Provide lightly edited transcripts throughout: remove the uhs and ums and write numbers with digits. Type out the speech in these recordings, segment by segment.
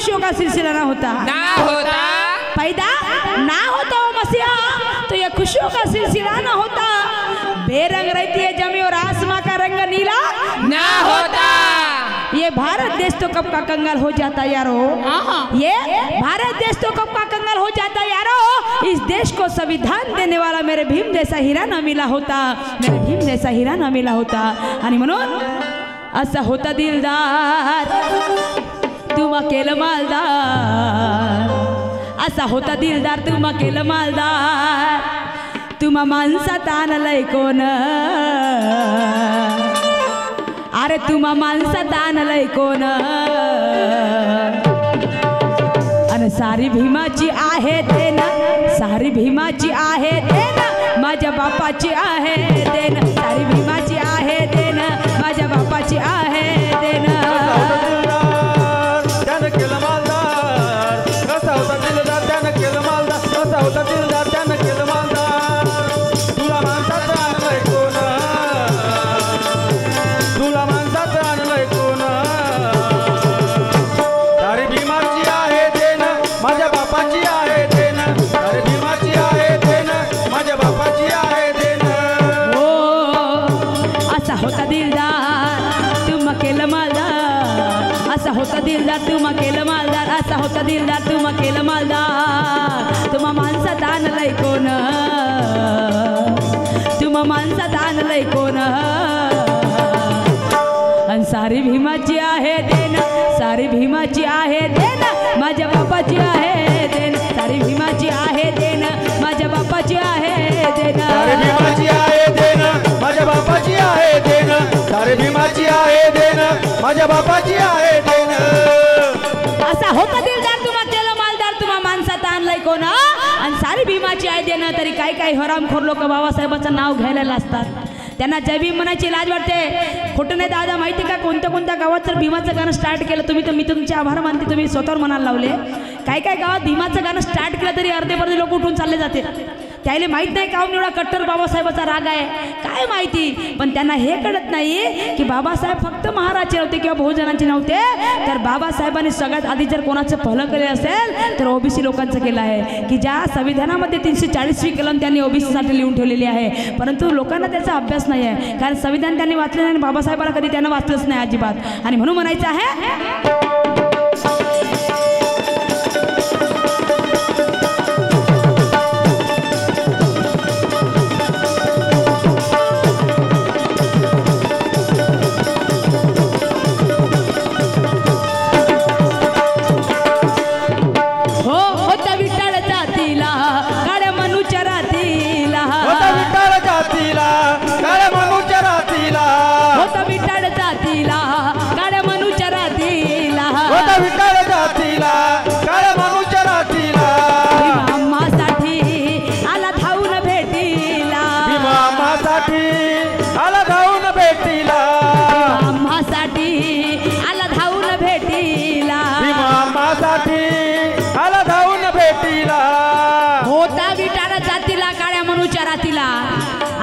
खुशियों का सिलसिला ना होता, पैदा ना होता वो मसीहा तो ये खुशियों का सिलसिला ना होता। बेरंग रहती है जमी और आसमां का रंग नीला ना होता। ये भारत देश तो कब का कंगाल हो जाता यारो, ये भारत देश तो कब का कंगाल हो जाता यारो। इस देश को संविधान देने वाला मेरे भीम जैसा हीरा ना मिला होता, मेरे भीम जैसा हीरा ना मिला होता। आणि म्हणून असा होता दिलदार तुम अकेला मालदार, असा होता दिलदार तुम अकेला मालदार, तुम माणसात आणलंय कोण, अरे तुम माणसात आणलंय कोण। आणि सारी भीमाची आहे देन, सारी भीमाची आहे देन, माझ्या बापाची आहे देन, सारी भीमाची आहे देन, माझ्या बापाची आहे देन। त्यानं केलं मालदार, कसा होता दिलदार, त्यानं केलं मालदार, कसा होता दिलदार, त्यानं केलं मालदार, तुला माणसात आणलंय कोण, तुला माणसात आणलंय कोण। सारी भीमाची आहे देन, माझ्या बापाची आहे देन, सारी भीमाची आहे देन, माझ्या बापाची आहे देन। हो असा होता दिलदार तुम केलं मालदार, असा होता दिलदार तुम केलं मालदार, असा होता दिलदार तुम केलं मालदार, तुम्हा माणसात आणलंय कोण, तुम्हा माणसात आणलंय कोण। आणि सारी भीमाची आहे देन, सारी भीमाची आहे देन, माझ्या बापाची आहे देन, सारी भीमाची आहे देन, माझ्या बापाची आहे देन, सारी भीमाची आहे देन, माझ्या बापाची आहे देन, सारी भीमाची आहे देन, माझ्या बापाची आहे देन। असा होता दिलदार तुम्हा केलं मालदार, तुम्हा माणसात आणलंय कोण। आणि सारी भीमाची आहे देन, तरी काही काही हरामखोर लोक बाबासाहेबांचं नाव घ्यायला लागतात, त्यांना जय भीम म्हणायची लाज वाटते। खोटं नाही दादा, माहिती का कोणत्या कोणत्या गावात तर भीमाचं गाणं स्टार्ट केलं तुम्ही, तर मी तुमचे आभार मानते, तुम्ही स्वतःवर म्हणायला लावले। काही काही गावात भीमाचं गाणं स्टार्ट केलं तरी अर्धे लोक उठून चालले जाते, त्याला माहीत नाही का एवढा कट्टर बाबासाहेबाचा राग आहे काय माहिती, पण त्यांना हे कळत नाही की बाबासाहेब फक्त महाराजचे नव्हते किंवा बहुजनांचे नव्हते, तर बाबासाहेबांनी सगळ्यात आधी जर कोणाचं भलं केलं असेल तर ओबीसी लोकांचं केलं आहे, की ज्या संविधानामध्ये 340वी कलम त्यांनी ओबीसीसाठी लिहून ठेवलेली आहे, परंतु लोकांना त्याचा अभ्यास नाही आहे, कारण संविधान त्यांनी वाचलं नाही, बाबासाहेबांना कधी त्यांना वाचलंच नाही अजिबात। आणि म्हणून म्हणायचं आहे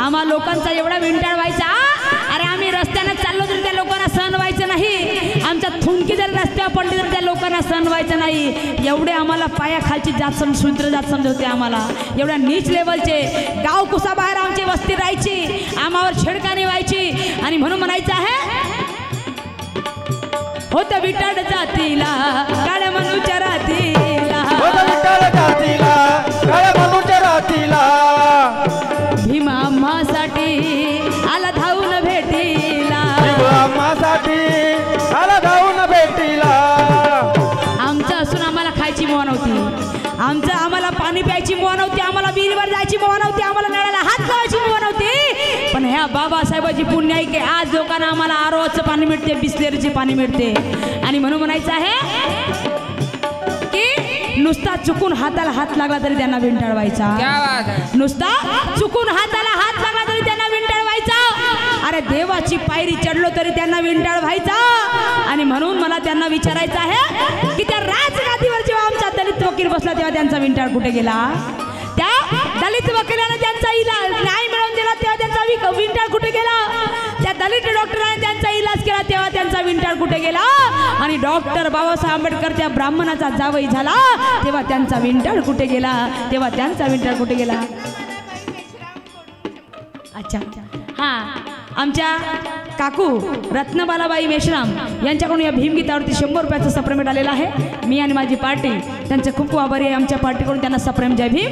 आम्हा लोकांचा एवढा विंटाळ व्हायचा, अरे आम्ही रस्त्याने चाललो तरी त्या लोकांना सहन व्हायचं नाही, आमच्या थुंकी जर रस्त्यावर पडली तर त्या लोकांना सहन व्हायचं नाही, एवढे आम्हाला पायाखालची जात शूद्र जात समजत होते, आम्हाला एवढ्या नीच लेवलचे गाव कुसाबाहेर आमची वस्ती राहायची, आम्हावर छेडखानी व्हायची। आणि म्हणून म्हणायचं आहे होतं विटाळ जातीला काळ्या मनुच्या रातीला, होतं विटाळ जातीला काळ्या मनुच्या रातीला, भीमा आम्हासाठी आला धावून भेटीला, भीमा आम्हासाठी आला धावून भेटीला। आमचं असून आम्हाला खायची मोह नव्हती, आमचं आम्हाला पाणी प्यायची मोह नव्हती, आम्हाला विहिरीवर जायची मोह नव्हती, आम्हाला नळाला हात लावायची मोह नव्हती, पण ह्या बाबासाहेबाची पुण्य आहे की आज लोकांना आम्हाला आरोचं पाणी मिळते, बिस्लेरीचे पाणी मिळते। आणि म्हणून म्हणायचं आहे की नुसता चुकून हाताला हात लागला तरी त्यांना विंटाळ व्हायचा, नुसता चुकून हाताला हात लागला तरी त्यांना विंटाळ व्हायचा, अरे देवाची पायरी चढलो तरी त्यांना विंटाळ व्हायचा। आणि म्हणून मला त्यांना विचारायचं आहे की त्या राजगादीवर जेव्हा आमचा दलित वकील बसला तेव्हा त्यांचा विंटाळ कुठे गेला, त्या दलित वकिलाने त्यांचा इलाज न्याय मिळवून दिला तेव्हा त्यांचा विंटाळ कुठे गेला, त्या दलित डॉक्टरांनी त्यांचा इलाज केला तेव्हा त्यांचा विंटाळ कुठे गेला आणि डॉक्टर बाबासाहेब आंबेडकरच्या ब्राह्मणाचा जावई झाला तेव्हा त्यांचा विंटाळ कुठे गेला तेव्हा त्यांचा विंटाळ कुठे गेला. अच्छा हा आमच्या काकू रत्नबालाबाई मेश्राम यांच्याकडून या भीमगीतावरती 100 रुपयाचं सप्रेमेंट आलेलं आहे. मी आणि माझी पार्टी त्यांचे खूप खूप आभारी आहे. आमच्या पार्टीकडून त्यांना सप्रेम जय भीम.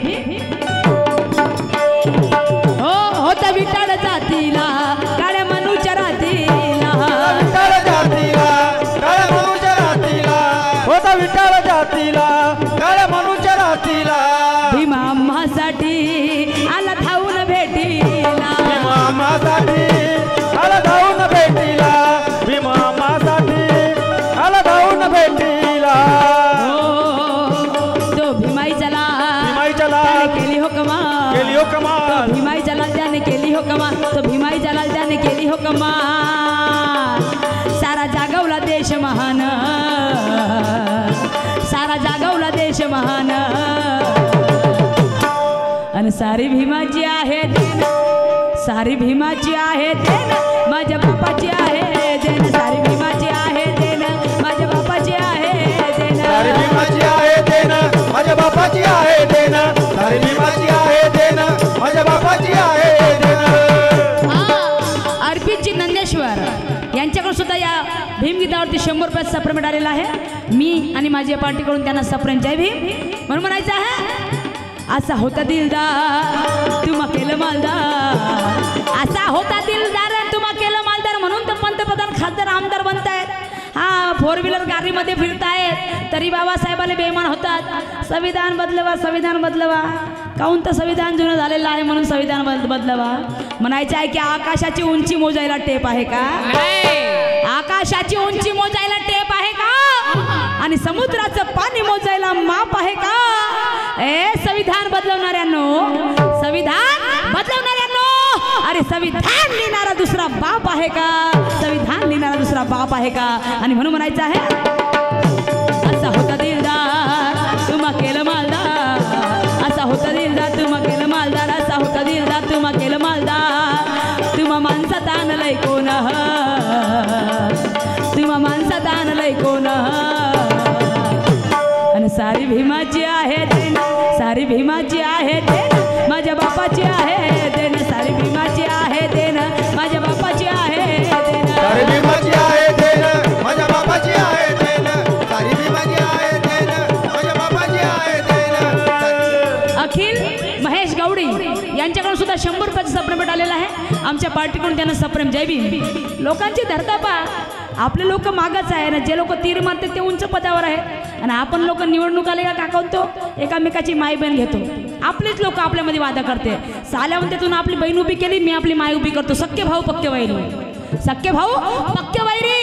हो होता विटाळ जातीला काळ्या मनुच्या रातीला विठाळ जातीला काळ्या मनुच्या रातीला होता विठाळ जातीला काळ्या मनुच्या रातीला भीमा आम्हासाठी आला धावून भेटीला भीमा आम्हासाठी आला धावून भेटीला भीमा आम्हासाठी आला धावून भेटीला. तो भीमाई चला केली हो कमाल केली हो कमाल भीमाई जलाल त्याने केली हो कमाल तो भीमाई जलाल त्याने केली हो कमाल. सारा जागवला देश महान सारा जागवला देश महान आणि सारी भीमाची आहे देन सारी भीमाची आहे देन माझ्या बापाची आहे देन सारी भीमाची आहे देन माझ्या बापाची आहे देन सारी भीमाची आहे देन माझ्या बापाची आहे देन सारी भीमाची आहे देन माझ्या बापाची आहे देन. अर्पितजी नंदेश्वर यांच्याकडून सुद्धा या भीमगीतावरती 100 रुपयाचा सप्रेमेंट आलेला आहे. मी आणि माझ्या पार्टीकडून त्यांना सप्रेम जय भीम म्हणून म्हणायचं आहे. असा होता दिलदार तुम्हा केलं मालदार असा होता दिलदार तुम्हा केलं मालदार म्हणून तर पंतप्रधान खासदार आमदार बनतायत. हा 4 व्हीलर गाडीमध्ये फिरतायत तरी बाबासाहेबाला बेईमान होतात. संविधान बदलवा संविधान बदलवा काहून तर संविधान जुनं झालेलं आहे म्हणून संविधान बदलवा. म्हणायचं आहे की आकाशाची उंची मोजायला टेप आहे का आकाशाची उंची मोजायला टेप आहे का आणि समुद्राचं पाणी मोजायला माप आहे का. ए संविधान बदलवणाऱ्यांनो संविधान बदलवणाऱ्यांनो अरे संविधान लिहिणारा दुसरा बाप आहे का संविधान लिहिणारा दुसरा बाप आहे का. आणि म्हणून म्हणायचं आहे असा होता दिलदार तुम्हा केलं मालदार असा होता दिलदार तुम्हा केलं मालदार असा होता दिलदार तुम्हा केलं मालदार. तुम्हा माणसात आणलंय कोण तुम्हा माणसात आणलंय कोण आणि सारी भीमाची आहे देन सारी भीमाची आहे देन माझ्या बापाची आहे देन सारी भीमाची आहे देन माझ्या बापाची आहे देन सारी भीमाची आहे देन माझ्या बापाची आहे देन सारी भीमाची आहे देन माझ्या बापाची आहे देन. अखिल महेश गवडी यांच्याकडून सुद्धा 100 रुपयाचं सप्रेमेंट आलेलं आहे. आमच्या पार्टीकडून त्यांना सप्रेम जय भीम. लोकांची धरता पा आपले लोक मागच आहे ना जे लोक तीर मारते ते उंच पदावर आहेत आणि आपण लोक निवडणूक आले का काकवतो एकामेकाची माय बहीण घेतो. आपलेच लोक आपल्यामध्ये वादा करते साल्या म्हणते तू आपली बहीण उभी केली मी आपली माय उभी करतो. सख्खे भाऊ पक्के वैरी सख्खे भाऊ पक्के वैरी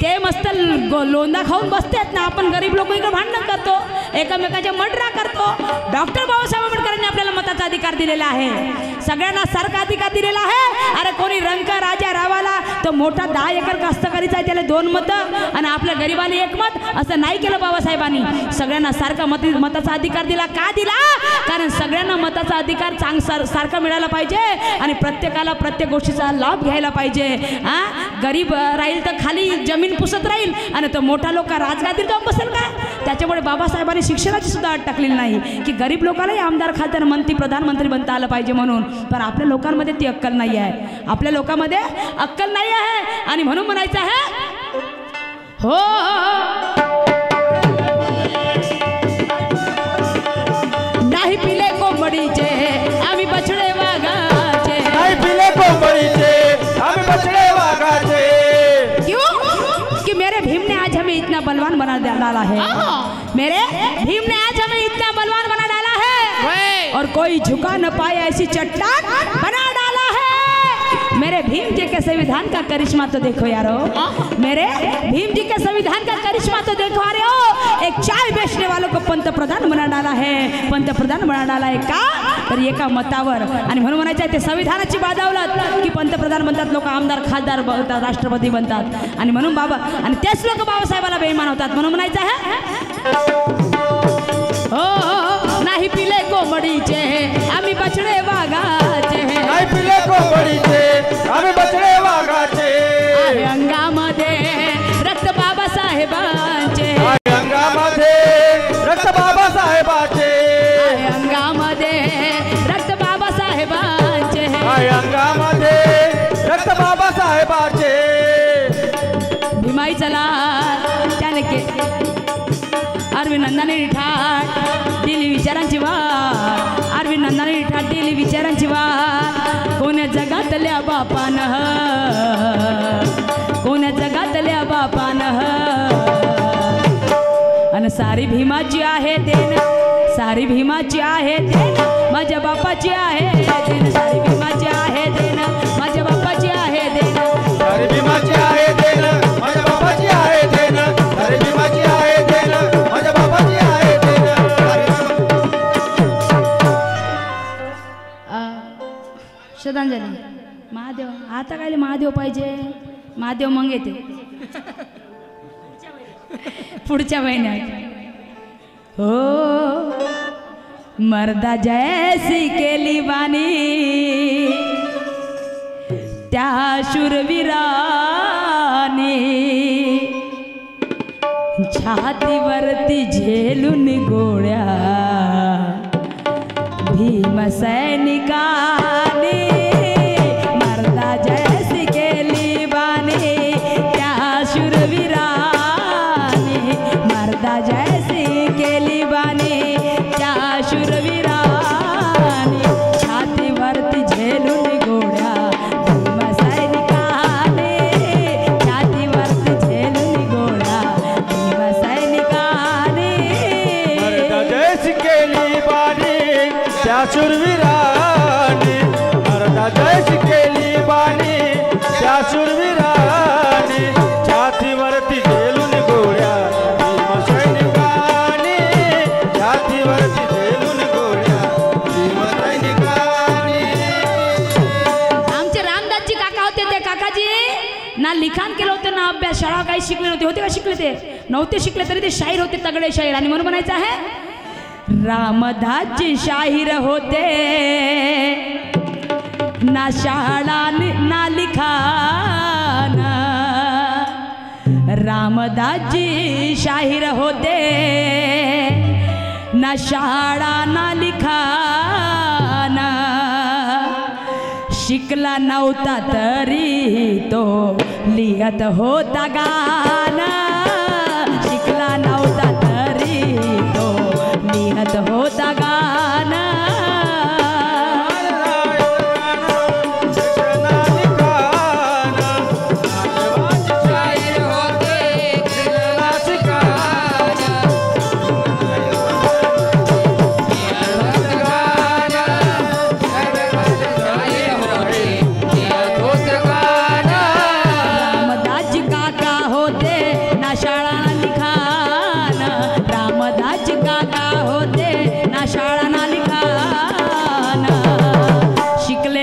ते मस्त लोंदा खाऊन बसतात ना. आपण गरीब लोक इकडे भांडण करतो एकामेकाच्या मर्डरा करतो. डॉक्टर बाबासाहेब आंबेडकरांनी आपल्याला मताचा अधिकार दिलेला आहे सगळ्यांना सारखा अधिकार दिलेला आहे. अरे कोणी रंक राजा रावाला तो मोठा 10 एकर कास्तकारीचा आहे त्याला 2 मतं आणि आपल्या गरिबाने 1 मत असं नाही केलं बाबासाहेबांनी. सगळ्यांना सारखा मताचा अधिकार दिला का दिला कारण सगळ्यांना मताचा अधिकार सारखा मिळाला पाहिजे आणि प्रत्येकाला प्रत्येक गोष्टीचा लाभ घ्यायला पाहिजे. हा गरीब राहील तर खाली जमीन पुसत राहील आणि तो मोठा लोक राजगादीत जाऊन बसेल का. त्याच्यामुळे बाबासाहेबांनी शिक्षणाची सुद्धा अट टाकलेली नाही की गरीब लोकांनाही आमदार खासदार मंत्री प्रधानमंत्री बनता आलं पाहिजे म्हणून. पण आपल्या लोकांमध्ये ती अक्कल नाही आहे आपल्या लोकांमध्ये अक्कल नाही आहे आणि म्हणून म्हणायचं आहे हो नाही पिले कोंबडीचे आम्ही बछडे वाघाचे नाही पिले कोंबडीचे आम्ही बछडे वाघाचे. क्यों कि मेरे भीम ने आज हमें इतना बलवान बना डाला है मेरे भीम ने आज हमें इतना बलवान बना डाला है और कोई झुका न पाए ऐसी चट्टान बना डाला है. मेरे भीम जी के संविधान का करिश्मा तो देखो यारो मेरे भीम जी के संविधान का करिश्मा तो देखो अरे हो एक चाय बेचने वालों को पंतप्रधान बना डाला है पंतप्रधान बना डाला है का तर एका मतावर. आणि म्हणून म्हणायचं आहे ते संविधानाची बादावलात की पंतप्रधान बनतात लोक आमदार खासदार बनतात राष्ट्रपती बनतात आणि म्हणून बाबा आणि तेच लोक बाबासाहेबाला बेईमान होतात. म्हणून म्हणायचं आहे हो नाही पिले कोंबडीचे आम्ही बछडे वाघाचे नाही पिले कोंबडीचे आम्ही बछडे वाघाचे. अंगामध्ये बाबासाहेबाचे भीमाईचा लाल त्याने के अरविंदाने ठाट दिली विचारांची वाट अरविंदाने ठाट दिली विचारांची वाट कोण्या जगातल्या बापानं कोण्या जगातल्या बापानं आणि सारी भीमाची आहे देन सारी भीमाची आहे देन माझ्या बापाची आहे देन सारी भीमाची आहे देन माझ्या बापाची आहे देन सारी भीमाची आहे देन माझ्या बापाची आहे देन सारी भीमाची आहे देन माझ्या बापाची आहे देन श्रद्धांजली महादेव आता काय महादेव पाहिजे महादेव मग येते पुढच्या महिन्यात हो मर्दा जैसी केली बानी त्या शूरवीराने छातीवरती झेलून गोळ्या भीमसैनिकाने मर्दा जैसी केली बानी त्या शूरवीराने मर्दा जैसी केली बानी त्या शूरवीराने छातीवरती झेलून गोळ्या भीमसैनिकाने छातीवरती झेलून गोळ्या भीमसैनिकाने मर्दा जैसी केली बानी त्या शूरवीराने मर्दा जैसी केली बानी त्या शूरवीराने छातीवरती झेलून गोळ्या भीमसैनिकाने छातीवरती झेलून गोळ्या भीमसैनिकाने आमचे रामदासजी काका होते ते काकाजी ना लिखाण केलं होतं ना अभ्यास शाळा काही शिकले नव्हते होते का शिकले ते नव्हते शिकले तरी ते शाहीर होते तगडे शाहीर आणि म्हणून म्हणायचं आहे रामदासजी शाहीर होते ना शाळा ना लिखाण रामदासजी शाहीर होते ना शाळा ना लिखाण शिकला नव्हता तरी तो लिहत होता गाणं शिकला नव्हता तरी तो लिहत होता गाणं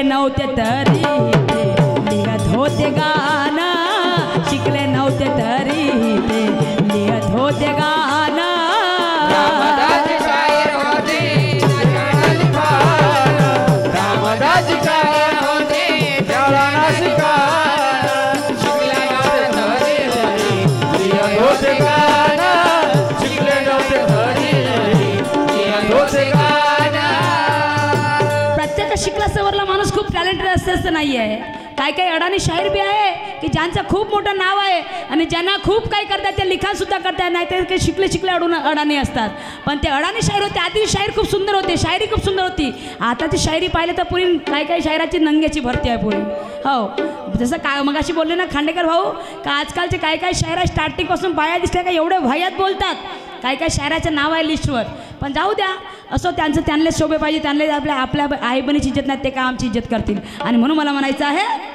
नव्हते तरी ते लिहत होते गाणं शिकले नव्हते तरी ते लिहत होते गाणं रामदासजी शाहीर होते शाळा लिखाण रामदासजी शाहीर होते शाळा ना शिकाण शिकले नव्हते तरी लिहत होते गाणं शिकले नव्हते तरी लिहत होते गाणं प्रत्येक शिकला सवरला माणूस खूप टॅलेंटेड असं नाही आहे काय काही अडाणी शाहीर बी आहे की ज्यांचं खूप मोठं नाव आहे आणि ज्यांना खूप काही करतात ते लिखाण सुद्धा करतात नाही तर काही शिकले अडाणी असतात पण ते अडाणी शाहीर होते आधी शाहीर खूप सुंदर होते शायरी खूप सुंदर होती आताची शायरी पाहिले तर पुरी काही शायराची नंग्याची भरती आहे पुरी हो जसं काय मगाशी बोलले ना खांडेकर भाऊ का आजकालचे काही शायरा स्टार्टिंगपासून बाया दिसल्या का एवढे भयात बोलतात काही शायराचं नाव आहे लिस्टवर पण जाऊ द्या असं त्यांना शोभे पाहिजे त्यांना आपल्या आई बहिणीची इज्जत नाही ते का आमची इज्जत करतील आणि म्हणून मला म्हणायचं आहे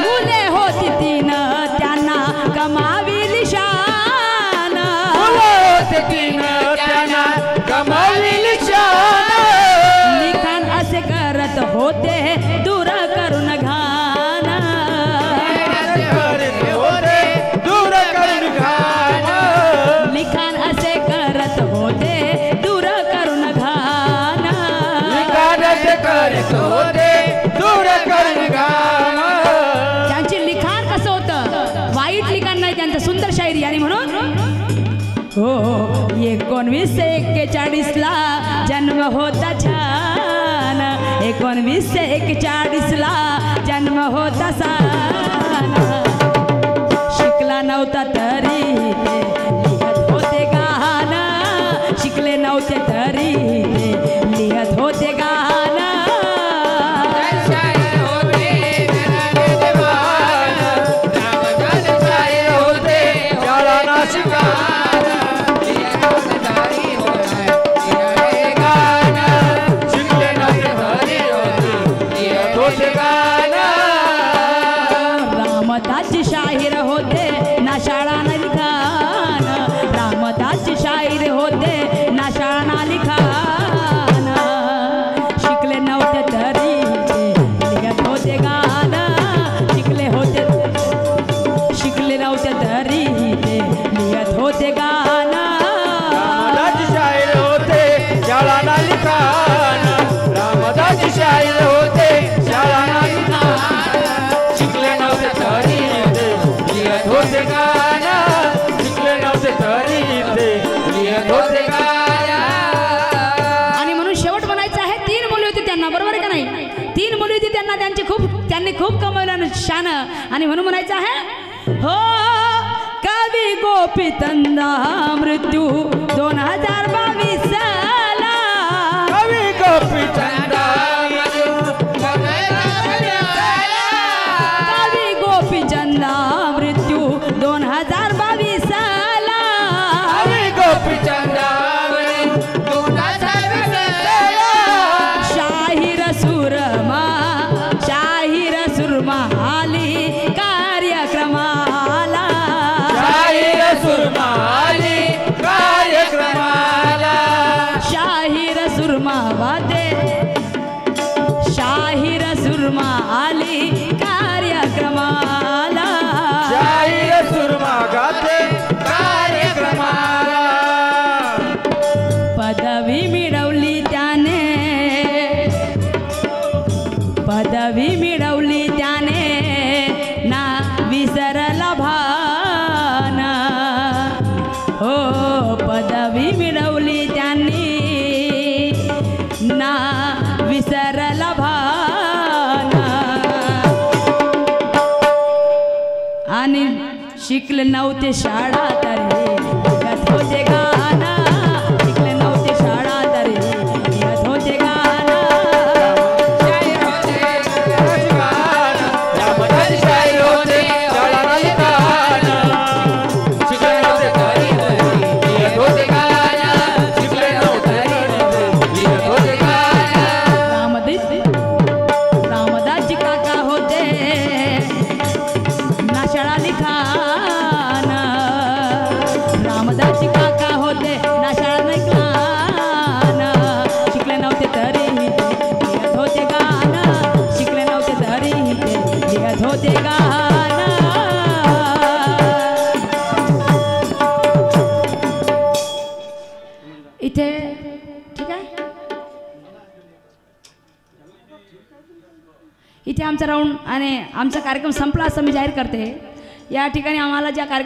मुले होती तीन त्यांना कमावी त्यांचं सुंदर शायरी आणि म्हणून हो 1941ला जन्म होता छान 1941ला जन्म होता सान शिकला नव्हता तरी ते लिहत होते गाणं शिकले नव्हते तरी ते लिहत होते गाणं रामदास शाहीर होते ना शाळा ना लिखाण रामदास शाहीर होते ना शाळा ना लिखाण शिकले नव्हते तरी ते लिहत होते गाणं शिकले नव्हते तरी ते लिहत होते गाणं रामदास शाहीर होते शाळा ना लिखाण रामदास शाहीर होते शाळा ना लिखाण शिकले नव्हते तरी ते लिहत होते गाणं शिकले नव्हते तरी ते लिहत होते गाणं आणि म्हणून शेवट म्हणायचं आहे 3 मुली होती त्यांना बरोबर आहे का नाही 3 मुली होती त्यांना त्यांनी खूप कमवलं शान आणि म्हणून म्हणायचं आहे हो कवी गोपीचंदा मृत्यू 2022 ला कवी गोपीचंदा कवी गोपीचंदा मृत्यू 2022 ला कवी गोपीचंदा शाहीर सुरमा आली कार्यक्रमाला शाहीर सुरमा आली कार्यक्रमाला शाहीर सुरमा वादे शाहीर सुरमा आली कार्यक्रमाला शाहीर सुरमा गाते कार्यक्रमाला पदवी मिळवली त्याने ना विसरला भान हो पदवी मिळवली त्यांनी ना विसरला भान आणि शिकले नव्हते शाळा तरी लिहत होते गाणं शिकले नव्हते शाळा तरी लिहत होते गाणं रामदासजी काका होते ना शाळा लिखाण रामदासजी काका होते ना शाळा लिखाण शिकले नव्हते तरी लिहत होते गाणं शिकले नव्हते तरी लिहत होते गाणं इथे ठीक आहे इथे आमचा राऊंड आणि आमचा कार्यक्रम संपला असं मी जाहीर करते या ठिकाणी आम्हाला ज्या